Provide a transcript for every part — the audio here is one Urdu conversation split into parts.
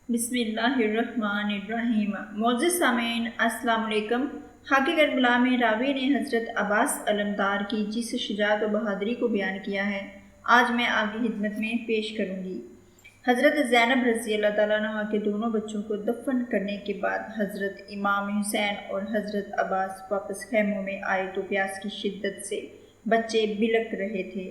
بسم اللہ الرحمن الرحیم۔ معزز سامعین السلام علیکم۔ خاک کربلا میں راوی نے حضرت عباس علمدار کی جس شجاعت و بہادری کو بیان کیا ہے، آج میں آپ کی خدمت میں پیش کروں گی۔ حضرت زینب رضی اللہ تعالیٰ عنہ کے دونوں بچوں کو دفن کرنے کے بعد حضرت امام حسین اور حضرت عباس واپس خیموں میں آئے تو پیاس کی شدت سے بچے بلک رہے تھے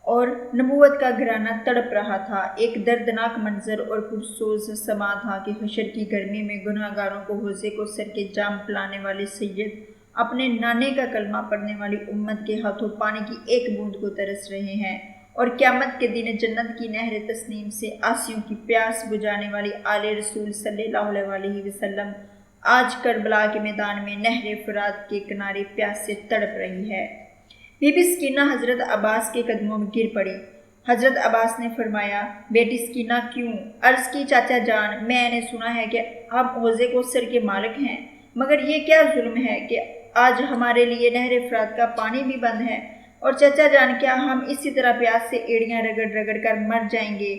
اور نبوت کا گھرانہ تڑپ رہا تھا۔ ایک دردناک منظر اور پرسوز سما تھا کہ حشر کی گرمی میں گناہ گاروں کو حوضے کو سر کے جام پلانے والے سید اپنے نانے کا کلمہ پڑھنے والی امت کے ہاتھوں پانی کی ایک بوند کو ترس رہے ہیں، اور قیامت کے دن جنت کی نہر تسنیم سے عاصیوں کی پیاس بجھانے والی آل رسول صلی اللہ علیہ وسلم آج کربلا کے میدان میں نہر فرات کے کنارے پیاس سے تڑپ رہی ہے۔ بی بی سکینہ حضرت عباس کے قدموں میں گر پڑی۔ حضرت عباس نے فرمایا، بیٹی سکینہ کیوں؟ عرض کی، چاچا جان، میں نے سنا ہے کہ آپ حوضے کوثر کے مالک ہیں، مگر یہ کیا ظلم ہے کہ آج ہمارے لیے نہر فرات کا پانی بھی بند ہے، اور چاچا جان کیا ہم اسی طرح پیاس سے ایڑیاں رگڑ رگڑ کر مر جائیں گے؟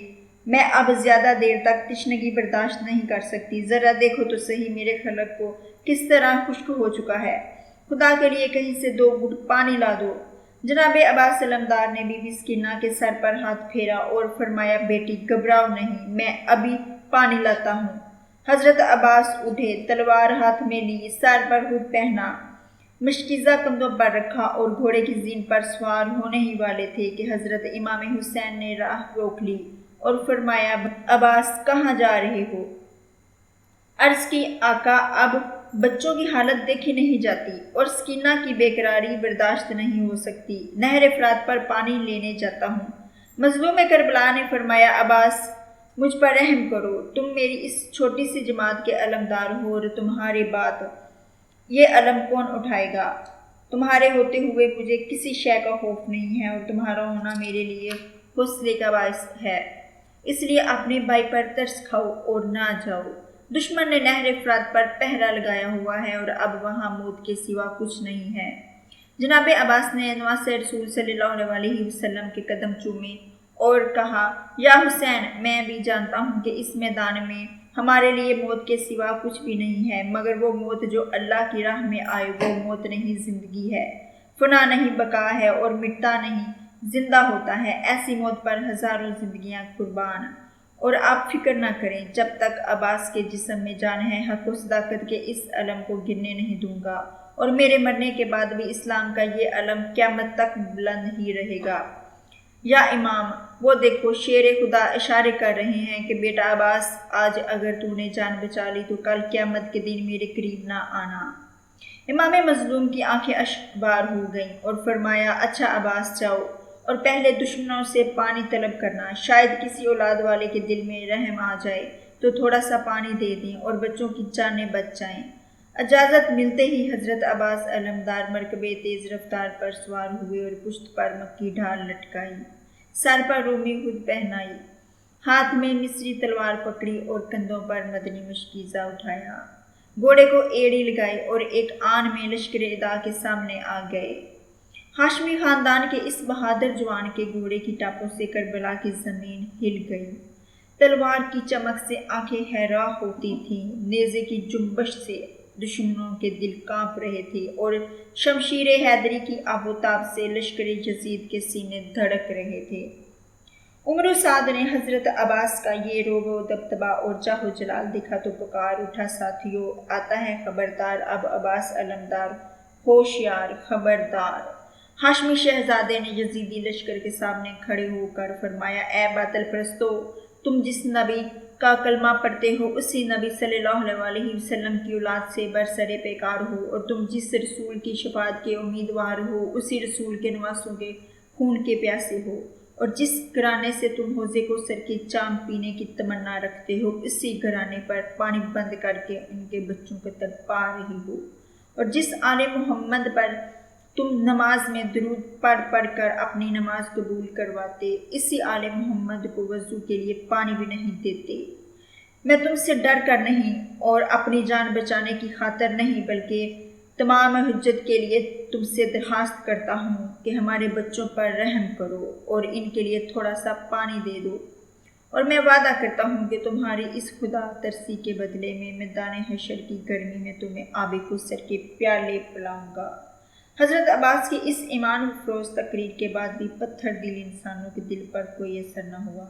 میں اب زیادہ دیر تک تشنگی برداشت نہیں کر سکتی، ذرا دیکھو تو صحیح میرے خلق کو کس طرح خشک ہو چکا ہے، خدا کے لیے کہیں سے 2 گھٹ پانی لا دو۔ جناب عباس علمدار نے بی بی سکینہ کے سر پر ہاتھ پھیرا اور فرمایا، بیٹی گھبراؤ نہیں، میں ابھی پانی لاتا ہوں۔ حضرت عباس اٹھے، تلوار ہاتھ میں لی، سر پر ہڈ پہنا، مشکیزہ کندھوں پر رکھا اور گھوڑے کی زین پر سوار ہونے ہی والے تھے کہ حضرت امام حسین نے راہ روک لی اور فرمایا، عباس کہاں جا رہے ہو؟ عرض کی، آقا اب بچوں کی حالت دیکھی نہیں جاتی اور سکینہ کی بے قراری برداشت نہیں ہو سکتی، نہر فرات پر پانی لینے جاتا ہوں۔ مظلوم کربلا نے فرمایا، عباس مجھ پر رحم کرو، تم میری اس چھوٹی سی جماعت کے علمدار ہو اور تمہاری بات یہ علم کون اٹھائے گا؟ تمہارے ہوتے ہوئے مجھے کسی شے کا خوف نہیں ہے اور تمہارا ہونا میرے لیے حوصلے کا باعث ہے، اس لیے اپنے بھائی پر ترس کھاؤ اور نہ جاؤ۔ دشمن نے نہر فرات پر پہرا لگایا ہوا ہے اور اب وہاں موت کے سوا کچھ نہیں ہے۔ جناب عباس نے نواز رسول صلی اللہ علیہ وسلم کے قدم چومے اور کہا، یا حسین، میں بھی جانتا ہوں کہ اس میدان میں ہمارے لیے موت کے سوا کچھ بھی نہیں ہے، مگر وہ موت جو اللہ کی راہ میں آئے وہ موت نہیں، زندگی ہے، فنا نہیں، بقا ہے اور مٹتا نہیں، زندہ ہوتا ہے۔ ایسی موت پر ہزاروں زندگیاں قربان، اور آپ فکر نہ کریں، جب تک عباس کے جسم میں جان ہے، حق و صداقت کے اس علم کو گرنے نہیں دوں گا، اور میرے مرنے کے بعد بھی اسلام کا یہ علم قیامت تک بلند ہی رہے گا۔ یا امام، وہ دیکھو شیر خدا اشارے کر رہے ہیں کہ بیٹا عباس، آج اگر تو نے جان بچا لی تو کل قیامت کے دن میرے قریب نہ آنا۔ امام مظلوم کی آنکھیں اشک بار ہو گئیں اور فرمایا، اچھا عباس، جاؤ اور پہلے دشمنوں سے پانی طلب کرنا، شاید کسی اولاد والے کے دل میں رحم آ جائے تو تھوڑا سا پانی دے دیں اور بچوں کی جانیں بچ جائیں۔ اجازت ملتے ہی حضرت عباس علمدار مرکبے تیز رفتار پر سوار ہوئے اور پشت پر مکی ڈھال لٹکائی، سر پر رومی ہڈ پہنائی، ہاتھ میں مصری تلوار پکڑی اور کندھوں پر مدنی مشکیزہ اٹھایا، گھوڑے کو ایڑی لگائی اور ایک آن میں لشکر ادا کے سامنے آ گئے۔ ہاشمی خاندان کے اس بہادر جوان کے گھوڑے کی ٹاپوں سے کربلا کی زمین ہل گئی، تلوار کی چمک سے آنکھیں حیران ہوتی تھیں، نیزے کی جنبش سے دشمنوں کے دل کانپ رہے تھے اور شمشیر حیدری کی آب و تاب سے لشکر یزید کے سینے دھڑک رہے تھے۔ عمر و سعد نے حضرت عباس کا یہ روب و دبدبا اور جاہ و جلال دیکھا تو پکار اٹھا، ساتھیو، آتا ہے خبردار، اب عباس علمدار، ہوشیار، خبردار۔ ہاشمی شہزادے نے یزیدی لشکر کے سامنے کھڑے ہو کر فرمایا، اے باطل پرستو، تم جس نبی کا کلمہ پڑھتے ہو اسی نبی صلی اللہ علیہ وسلم کی اولاد سے برسر پیکار ہو، اور تم جس رسول کی شفاعت کے امیدوار ہو اسی رسول کے نواسوں کے خون کے پیاسے ہو، اور جس گھرانے سے تم حوض کوثر کی جام پینے کی تمنا رکھتے ہو اسی گھرانے پر پانی بند کر کے ان کے بچوں کو تڑپا رہی ہو، اور جس آل محمد پر تم نماز میں درود پڑھ پڑھ کر اپنی نماز قبول کرواتے، اسی آل محمد کو وضو کے لیے پانی بھی نہیں دیتے۔ میں تم سے ڈر کر نہیں اور اپنی جان بچانے کی خاطر نہیں بلکہ تمام حجت کے لیے تم سے درخواست کرتا ہوں کہ ہمارے بچوں پر رحم کرو اور ان کے لیے تھوڑا سا پانی دے دو۔ اور میں وعدہ کرتا ہوں کہ تمہاری اس خدا ترسی کے بدلے میں میدان حشر کی گرمی میں تمہیں آب کوثر کے پیالے پلاؤں گا۔ حضرت عباس کی اس ایمان افروز تقریر کے بعد بھی پتھر دل انسانوں کے دل پر کوئی اثر نہ ہوا،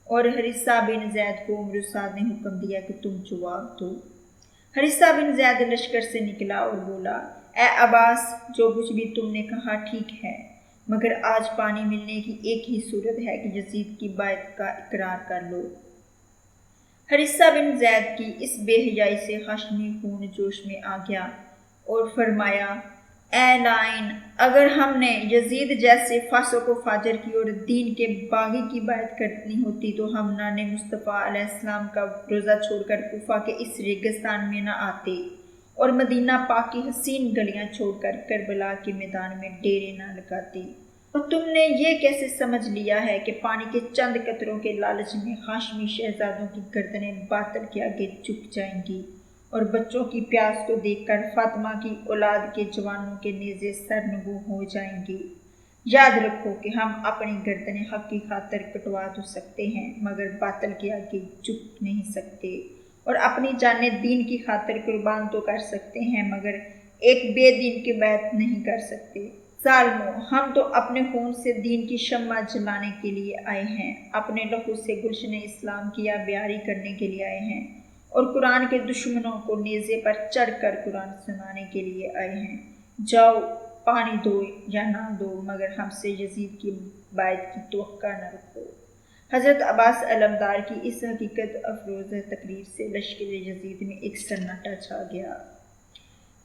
اور حارثہ بن زید کو عمر سعد نے حکم دیا کہ تم جواب دو۔ حارثہ بن زید لشکر سے نکلا اور بولا، اے عباس، جو کچھ بھی تم نے کہا ٹھیک ہے، مگر آج پانی ملنے کی ایک ہی صورت ہے کہ یزید کی بیعت کا اقرار کر لو۔ حارثہ بن زید کی اس بے حیائی سے ہاشمی خون جوش میں آ گیا اور فرمایا، اے لائن، اگر ہم نے یزید جیسے فاسق و فاجر کی اور دین کے باغی کی بیعت کرنی ہوتی تو ہم نان مصطفیٰ علیہ السلام کا روزہ چھوڑ کر کوفہ کے اس ریگستان میں نہ آتے، اور مدینہ پاک کی حسین گلیاں چھوڑ کر کربلا کے میدان میں ڈیرے نہ لگاتے۔ اور تم نے یہ کیسے سمجھ لیا ہے کہ پانی کے چند قطروں کے لالچ میں ہاشمی شہزادوں کی گردنیں باطل کے آگے جھک جائیں گی، اور بچوں کی پیاس کو دیکھ کر فاطمہ کی اولاد کے جوانوں کے نیزے سرنگوں ہو جائیں گی۔ یاد رکھو کہ ہم اپنی گردنیں حق کی خاطر کٹوا تو سکتے ہیں، مگر باطل کے آگے جھک نہیں سکتے، اور اپنی جانیں دین کی خاطر قربان تو کر سکتے ہیں، مگر ایک بے دین کی بیعت نہیں کر سکتے۔ ظالموں، ہم تو اپنے خون سے دین کی شمع جلانے کے لیے آئے ہیں، اپنے لہو سے گلشن اسلام کی آبیاری کرنے کے لیے آئے ہیں، اور قرآن کے دشمنوں کو نیزے پر چڑھ کر قرآن سنانے کے لیے آئے ہیں۔ جاؤ، پانی دو یا نہ دو، مگر ہم سے یزید کی بیعت کی توقع نہ رکھو۔ حضرت عباس علمدار کی اس حقیقت افروز تقریر سے لشکر یزید میں ایک سناٹا چھا گیا۔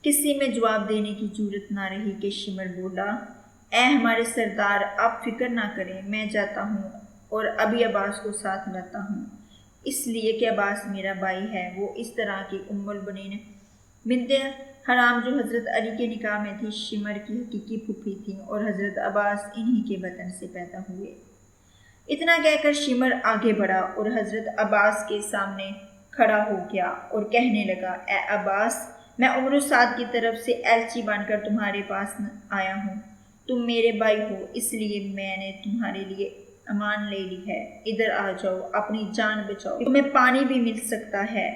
کسی میں جواب دینے کی جرأت نہ رہی کہ شمر بولا، اے ہمارے سردار، آپ فکر نہ کریں، میں جاتا ہوں اور ابھی عباس کو ساتھ لاتا ہوں، اس لیے کہ عباس میرا بھائی ہے۔ وہ اس طرح کی ام البنین بنت حرام جو حضرت علی کے نکاح میں تھی، شمر کی حقیقی پھوپھی تھیں، اور حضرت عباس انہی کے بطن سے پیدا ہوئے۔ اتنا کہہ کر شمر آگے بڑھا اور حضرت عباس کے سامنے کھڑا ہو گیا اور کہنے لگا، اے عباس، میں عمر سعد کی طرف سے ایلچی بن کر تمہارے پاس آیا ہوں۔ تم میرے بھائی ہو، اس لیے میں نے تمہارے لیے امان لے لی ہے۔ ادھر آ جاؤ، اپنی جان بچاؤ، تمہیں پانی بھی مل سکتا ہے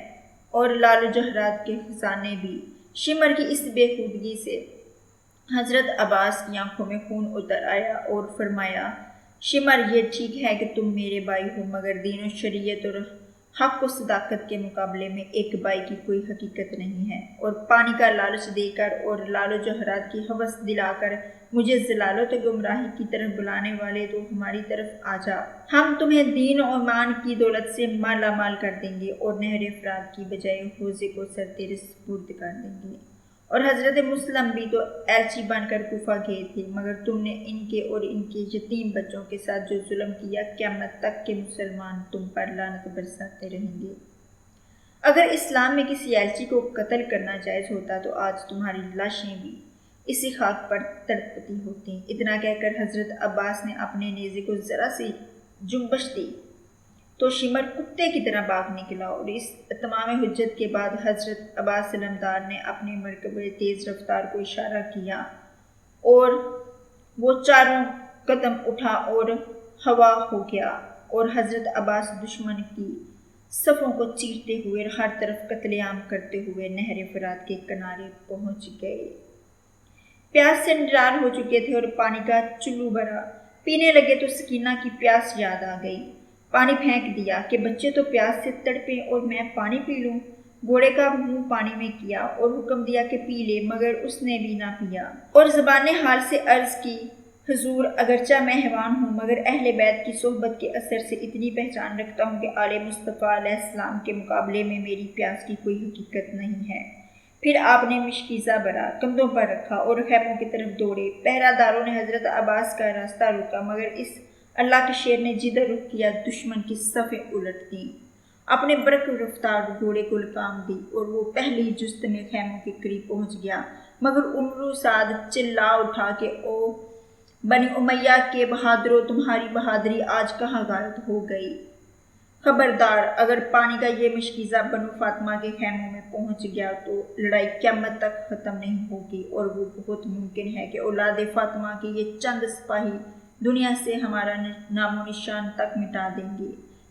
اور لال و جواہرات کے خزانے بھی۔ شمر کی اس بے خودگی سے حضرت عباس کی آنکھوں میں خون اتر آیا اور فرمایا، شمر، یہ ٹھیک ہے کہ تم میرے بھائی ہو، مگر دین و شریعت اور حق و صداقت کے مقابلے میں ایک بھائی کی کوئی حقیقت نہیں ہے، اور پانی کا لالچ دے کر اور لال و جواہرات کی ہوس دلا کر مجھے ضلالت و گمراہی کی طرف بلانے والے، تو ہماری طرف آ جا، ہم تمہیں دین و ایمان کی دولت سے مالا مال کر دیں گے، اور نہر فرات کی بجائے حوض کوثر تیرے سپرد کر دیں گے۔ اور حضرت مسلم بھی تو ایلچی بن کر کوفہ گئے تھے، مگر تم نے ان کے اور ان کے یتیم بچوں کے ساتھ جو ظلم کیا، قیامت تک کے مسلمان تم پر لعنت برساتے رہیں گے۔ اگر اسلام میں کسی ایلچی کو قتل کرنا جائز ہوتا تو آج تمہاری لاشیں بھی اسی خاک پر تڑپتی ہوتی۔ اتنا کہہ کر حضرت عباس نے اپنے نیزے کو ذرا سی جنبش دی تو شمر کتے کی طرح بھاگ نکلا، اور اس تمام حجت کے بعد حضرت عباس علمدار نے اپنے مرکبہ تیز رفتار کو اشارہ کیا اور وہ چاروں قدم اٹھا اور ہوا ہو گیا، اور حضرت عباس دشمن کی صفوں کو چیرتے ہوئے اور ہر طرف قتل عام کرتے ہوئے نہر فرات کے کنارے پہنچ گئے۔ پیاس سے نڈال ہو چکے تھے اور پانی کا چلو بھرا پینے لگے تو سکینہ کی پیاس یاد آ گئی۔ پانی پھینک دیا کہ بچے تو پیاس سے تڑپیں اور میں پانی پی لوں۔ گھوڑے کا منہ پانی میں کیا اور حکم دیا کہ پی لے، مگر اس نے بھی نہ پیا، اور زبان حال سے عرض کی، حضور، اگرچہ میں حیوان ہوں، مگر اہل بیت کی صحبت کے اثر سے اتنی پہچان رکھتا ہوں کہ آل مصطفیٰ علیہ السلام کے مقابلے میں میری پیاس کی کوئی حقیقت نہیں ہے۔ پھر آپ نے مشکیزہ بھرا، کندھوں پر رکھا اور خیموں کی طرف دوڑے۔ پہرہ داروں نے حضرت عباس کا راستہ روکا، مگر اس اللہ کے شیر نے جدھر رخ کیا دشمن کی صفیں الٹ دیں۔ اپنے برق رفتار گھوڑے کو لگام دی اور وہ پہلی جست میں خیموں کے قریب پہنچ گیا، مگر عمر سعد چلا اٹھا کہ او بنی امیہ کے بہادروں، تمہاری بہادری آج کہاں غارت ہو گئی؟ خبردار، اگر پانی کا یہ مشکیزہ بنو فاطمہ کے خیموں میں پہنچ گیا تو لڑائی قیامت تک ختم نہیں ہوگی، اور وہ بہت ممکن ہے کہ اولاد فاطمہ کے یہ چند سپاہی دنیا سے ہمارا نام و نشان تک مٹا دیں گے۔